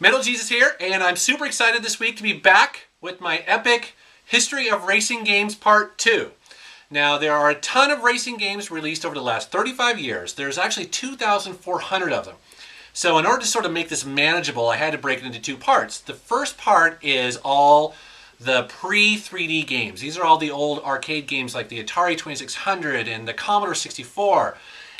Metal Jesus here, and I'm super excited this week to be back with my epic History of Racing Games Part 2. Now, there are a ton of racing games released over the last 35 years. There's actually 2,400 of them. So in order to sort of make this manageable, I had to break it into two parts. The first part is all the pre-3D games. These are all the old arcade games like the Atari 2600 and the Commodore 64.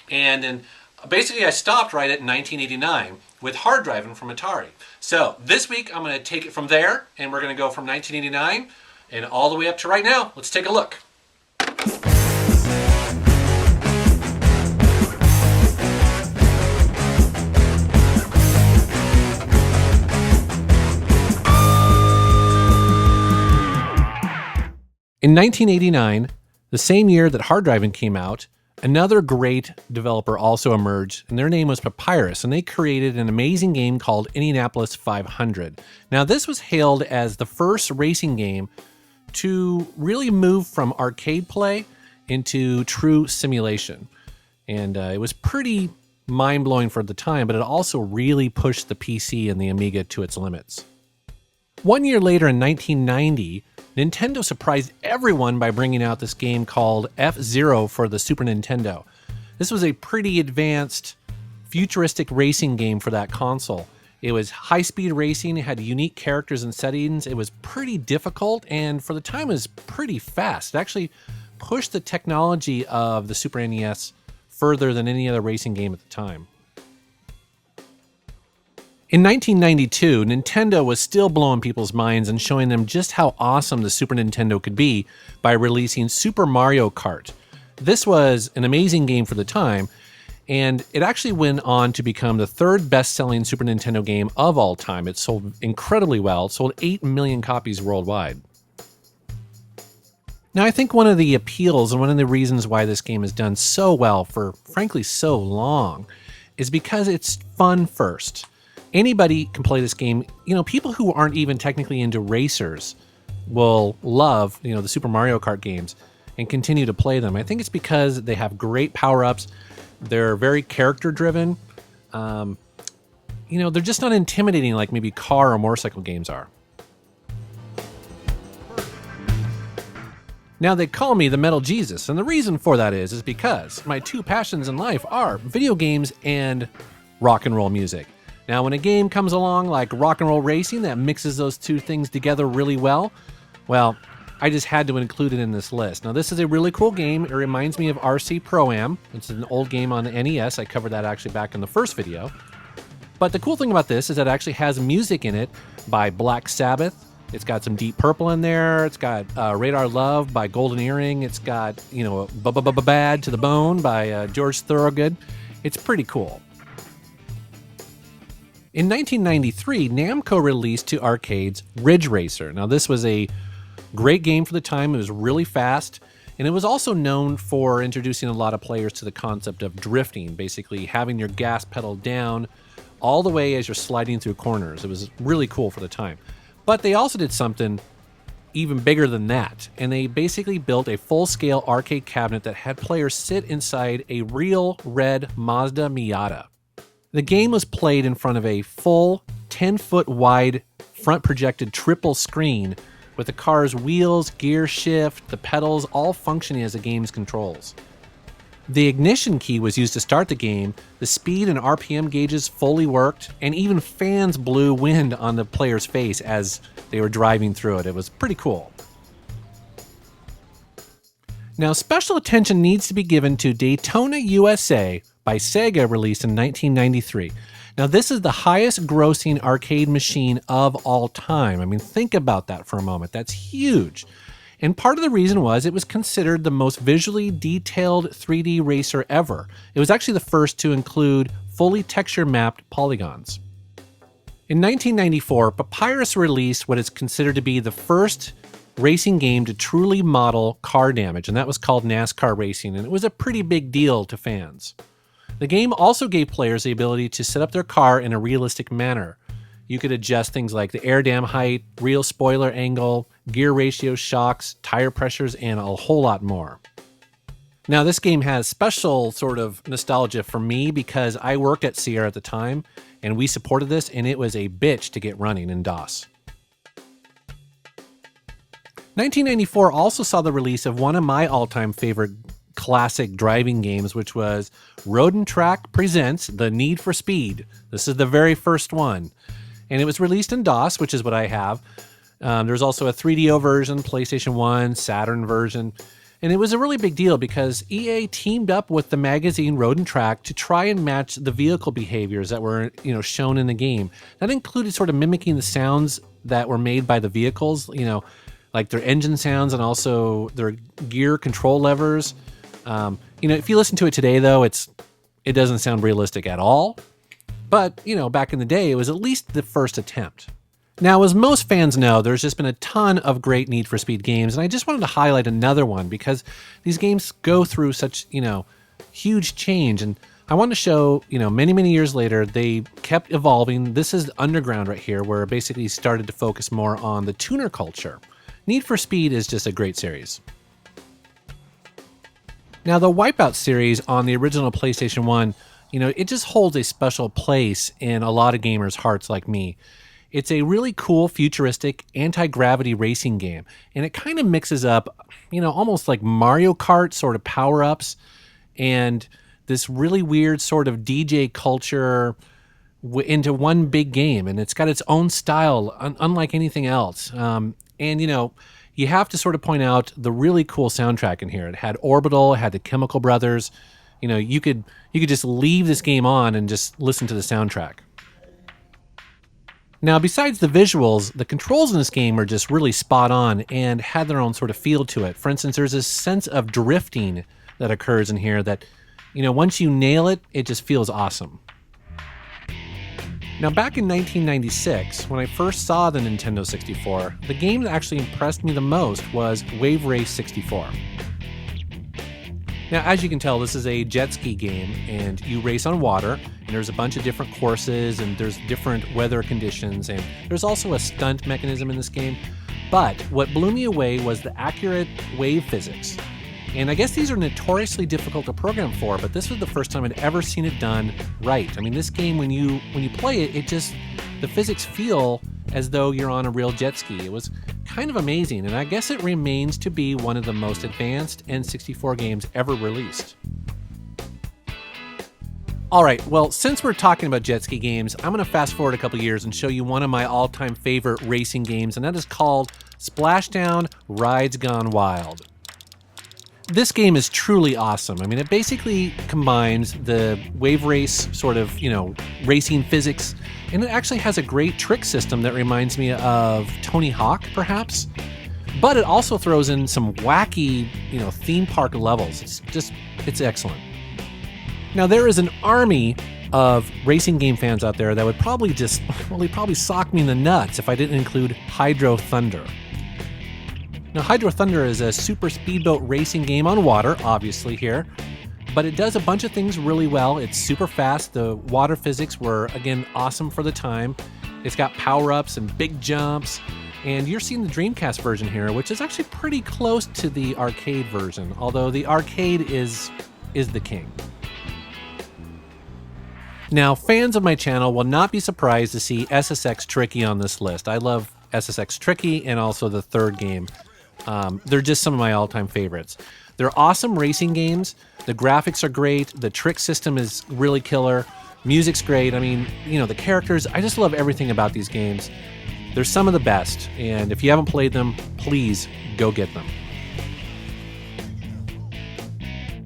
And then basically I stopped right at 1989 with hard driving from Atari. So this week I'm going to take it from there, and we're going to go from 1989 and all the way up to right now. Let's take a look. In 1989, the same year that hard driving came out, another great developer also emerged, and their name was Papyrus, and they created an amazing game called Indianapolis 500. Now, this was hailed as the first racing game to really move from arcade play into true simulation. And it was pretty mind-blowing for the time, but it also really pushed the PC and the Amiga to its limits. 1 year later, in 1990, Nintendo surprised everyone by bringing out this game called F-Zero for the Super Nintendo. This was a pretty advanced, futuristic racing game for that console. It was high-speed racing, it had unique characters and settings, it was pretty difficult, and for the time it was pretty fast. It actually pushed the technology of the Super NES further than any other racing game at the time. In 1992, Nintendo was still blowing people's minds and showing them just how awesome the Super Nintendo could be by releasing Super Mario Kart. This was an amazing game for the time, and it actually went on to become the third best-selling Super Nintendo game of all time. It sold incredibly well. It sold 8 million copies worldwide. Now, I think one of the appeals and one of the reasons why this game has done so well for, frankly, so long is because it's fun first. Anybody can play this game. You know, people who aren't even technically into racers will love, the Super Mario Kart games and continue to play them. I think it's because they have great power-ups. They're very character-driven. They're just not intimidating like maybe car or motorcycle games are. Now, they call me the Metal Jesus, and the reason for that is because my two passions in life are video games and rock and roll music. Now, when a game comes along like rock and roll racing that mixes those two things together really well, I just had to include it in this list. Now, this is a really cool game. It reminds me of RC Pro-Am. It's an old game on the NES. I covered that actually back in the first video. But the cool thing about this is that it actually has music in it by Black Sabbath. It's got some Deep Purple in there. It's got Radar Love by Golden Earring. It's got, Bad to the Bone by George Thorogood. It's pretty cool. In 1993, Namco released to arcades Ridge Racer. Now, this was a great game for the time. It was really fast, and it was also known for introducing a lot of players to the concept of drifting, basically having your gas pedal down all the way as you're sliding through corners. It was really cool for the time. But they also did something even bigger than that, and they basically built a full-scale arcade cabinet that had players sit inside a real red Mazda Miata. The game was played in front of a full 10-foot wide front projected triple screen with the car's wheels, gear shift, the pedals all functioning as the game's controls. The ignition key was used to start the game, the speed and RPM gauges fully worked, and even fans blew wind on the player's face as they were driving through it. It was pretty cool. Now, special attention needs to be given to Daytona USA by Sega, released in 1993. Now, this is the highest grossing arcade machine of all time. I mean, think about that for a moment. That's huge. And part of the reason was it was considered the most visually detailed 3D racer ever. It was actually the first to include fully texture-mapped polygons. In 1994, Papyrus released what is considered to be the first racing game to truly model car damage, and that was called NASCAR Racing, and it was a pretty big deal to fans. The game also gave players the ability to set up their car in a realistic manner. You could adjust things like the air dam height, real spoiler angle, gear ratio, shocks, tire pressures, and a whole lot more. Now, this game has special sort of nostalgia for me because I worked at Sierra at the time, and we supported this, and it was a bitch to get running in DOS. 1994 also saw the release of one of my all-time favorite classic driving games, which was Road and Track Presents The Need for Speed. This is the very first one, and it was released in DOS, which is what I have. There's also a 3DO version, PlayStation 1, Saturn version, and it was a really big deal because EA teamed up with the magazine Road and Track to try and match the vehicle behaviors that were, shown in the game. That included sort of mimicking the sounds that were made by the vehicles, like their engine sounds and also their gear control levers. If you listen to it today, though, it doesn't sound realistic at all. But, back in the day, it was at least the first attempt. Now, as most fans know, there's just been a ton of great Need for Speed games, and I just wanted to highlight another one because these games go through such, huge change. And I want to show, many, many years later, they kept evolving. This is Underground right here, where it basically started to focus more on the tuner culture. Need for Speed is just a great series. Now, the Wipeout series on the original PlayStation 1, it just holds a special place in a lot of gamers' hearts like me. It's a really cool, futuristic, anti-gravity racing game, and it kind of mixes up, almost like Mario Kart sort of power-ups and this really weird sort of DJ culture into one big game, and it's got its own style, unlike anything else. And, you have to sort of point out the really cool soundtrack in here. It had Orbital, it had the Chemical Brothers. You could just leave this game on and just listen to the soundtrack. Now, besides the visuals, the controls in this game are just really spot on and had their own sort of feel to it. For instance, there's this sense of drifting that occurs in here that, once you nail it, it just feels awesome. Now, back in 1996, when I first saw the Nintendo 64, the game that actually impressed me the most was Wave Race 64. Now, as you can tell, this is a jet ski game, and you race on water, and there's a bunch of different courses, and there's different weather conditions, and there's also a stunt mechanism in this game. But what blew me away was the accurate wave physics. And I guess these are notoriously difficult to program for, but this was the first time I'd ever seen it done right. I mean, this game, when you play it, the physics feel as though you're on a real jet ski. It was kind of amazing, and I guess it remains to be one of the most advanced N64 games ever released. All right, well, since we're talking about jet ski games, I'm going to fast forward a couple years and show you one of my all-time favorite racing games, and that is called Splashdown Rides Gone Wild. This game is truly awesome. I mean, it basically combines the wave race sort of, racing physics, and it actually has a great trick system that reminds me of Tony Hawk, perhaps. But it also throws in some wacky, theme park levels. It's excellent. Now, there is an army of racing game fans out there that would probably they'd probably sock me in the nuts if I didn't include Hydro Thunder. Now, Hydro Thunder is a super speedboat racing game on water, obviously here, but it does a bunch of things really well. It's super fast. The water physics were, again, awesome for the time. It's got power-ups and big jumps, and you're seeing the Dreamcast version here, which is actually pretty close to the arcade version, although the arcade is the king. Now, fans of my channel will not be surprised to see SSX Tricky on this list. I love SSX Tricky and also the third game. They're just some of my all-time favorites. They're awesome racing games. The graphics are great. The trick system is really killer. Music's great. I mean, the characters, I just love everything about these games. They're some of the best, and if you haven't played them, please go get them.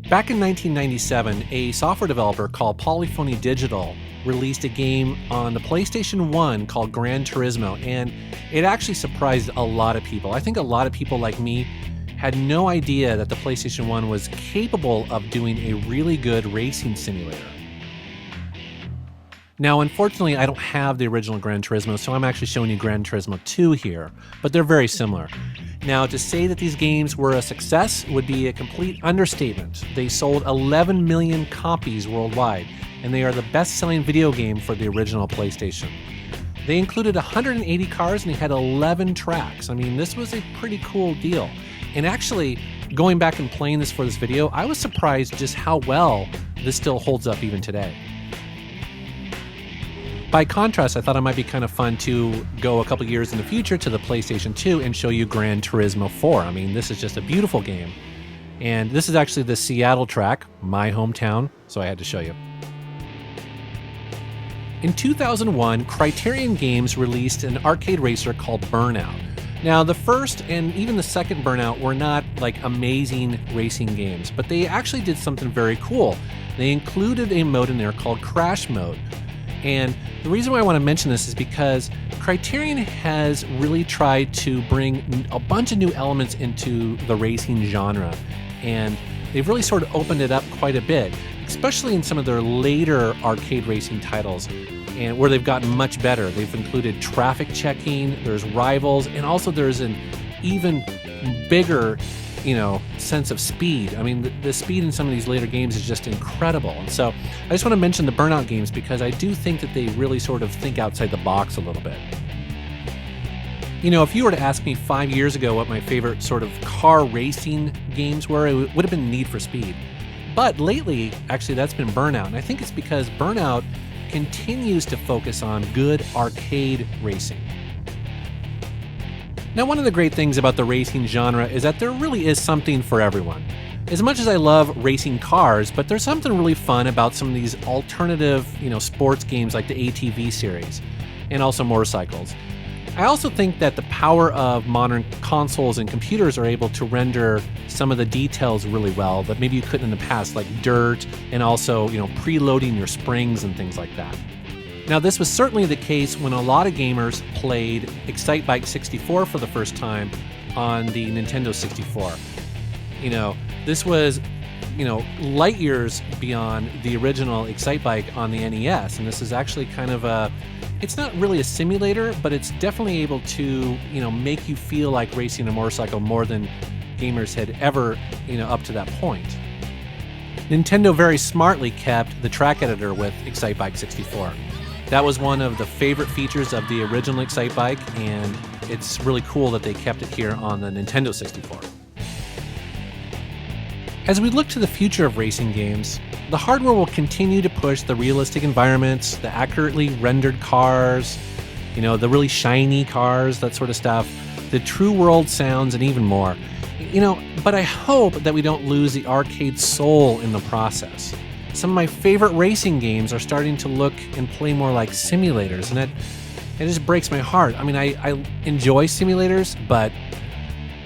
Back in 1997, a software developer called Polyphony Digital released a game on the PlayStation 1 called Gran Turismo, and it actually surprised a lot of people. I think a lot of people like me had no idea that the PlayStation 1 was capable of doing a really good racing simulator. Now, unfortunately, I don't have the original Gran Turismo, so I'm actually showing you Gran Turismo 2 here, but they're very similar. Now, to say that these games were a success would be a complete understatement. They sold 11 million copies worldwide, and they are the best-selling video game for the original PlayStation. They included 180 cars, and they had 11 tracks. I mean, this was a pretty cool deal. And actually, going back and playing this for this video, I was surprised just how well this still holds up even today. By contrast, I thought it might be kind of fun to go a couple years in the future to the PlayStation 2 and show you Gran Turismo 4. I mean, this is just a beautiful game. And this is actually the Seattle track, my hometown, so I had to show you. In 2001, Criterion Games released an arcade racer called Burnout. Now, the first and even the second Burnout were not like amazing racing games, but they actually did something very cool. They included a mode in there called Crash Mode. And the reason why I want to mention this is because Criterion has really tried to bring a bunch of new elements into the racing genre. And they've really sort of opened it up quite a bit, especially in some of their later arcade racing titles, and where they've gotten much better. They've included traffic checking, there's rivals, and also there's an even bigger, sense of speed. I mean, the speed in some of these later games is just incredible. And so I just want to mention the Burnout games because I do think that they really sort of think outside the box a little bit. If you were to ask me 5 years ago what my favorite sort of car racing games were, it would have been Need for Speed. But lately, actually, that's been Burnout. And I think it's because Burnout continues to focus on good arcade racing. Now, one of the great things about the racing genre is that there really is something for everyone. As much as I love racing cars, but there's something really fun about some of these alternative, sports games like the ATV series, and also motorcycles. I also think that the power of modern consoles and computers are able to render some of the details really well that maybe you couldn't in the past, like dirt and also, preloading your springs and things like that. Now, this was certainly the case when a lot of gamers played Excitebike 64 for the first time on the Nintendo 64. This was, light years beyond the original Excitebike on the NES, and this is actually kind of it's not really a simulator, but it's definitely able to, make you feel like racing a motorcycle more than gamers had ever, up to that point. Nintendo very smartly kept the track editor with Excitebike 64. That was one of the favorite features of the original Excitebike, and it's really cool that they kept it here on the Nintendo 64. As we look to the future of racing games, the hardware will continue to push the realistic environments, the accurately rendered cars, the really shiny cars, that sort of stuff, the true world sounds, and even more. But I hope that we don't lose the arcade soul in the process. Some of my favorite racing games are starting to look and play more like simulators, and it just breaks my heart. I mean, I enjoy simulators, but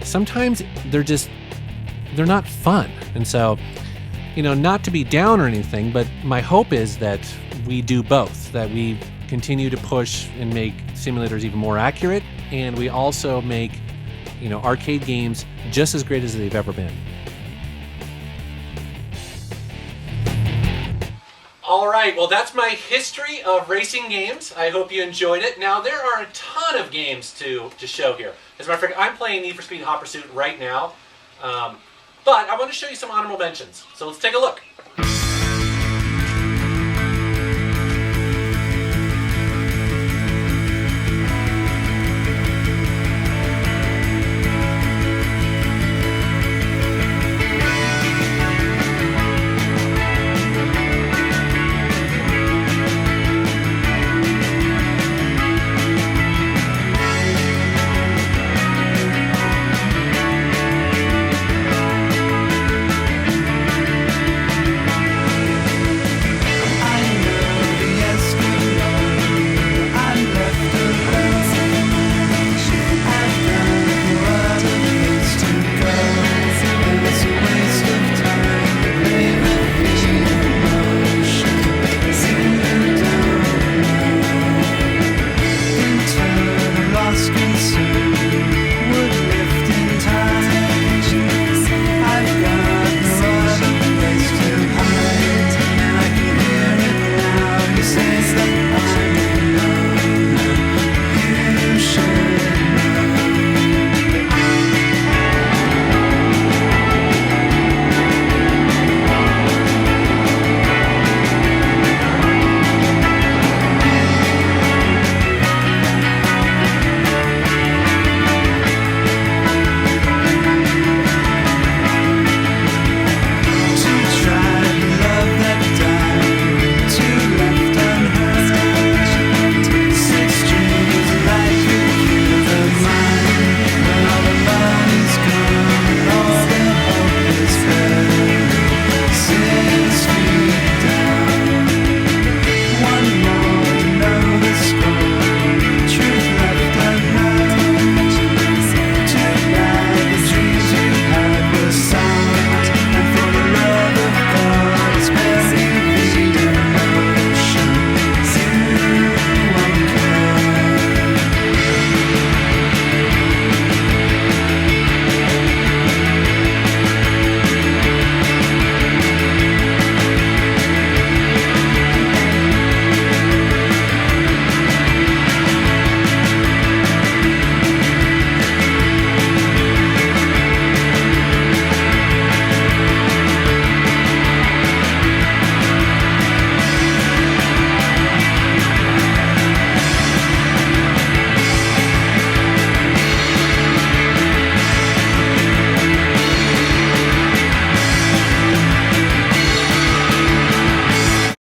sometimes they're not fun. And so, not to be down or anything, but my hope is that we do both, that we continue to push and make simulators even more accurate, and we also make, arcade games just as great as they've ever been. All right, well, that's my history of racing games. I hope you enjoyed it. Now, there are a ton of games to show here. As a matter of fact, I'm playing Need for Speed Hot Pursuit right now. But I want to show you some honorable mentions. So let's take a look.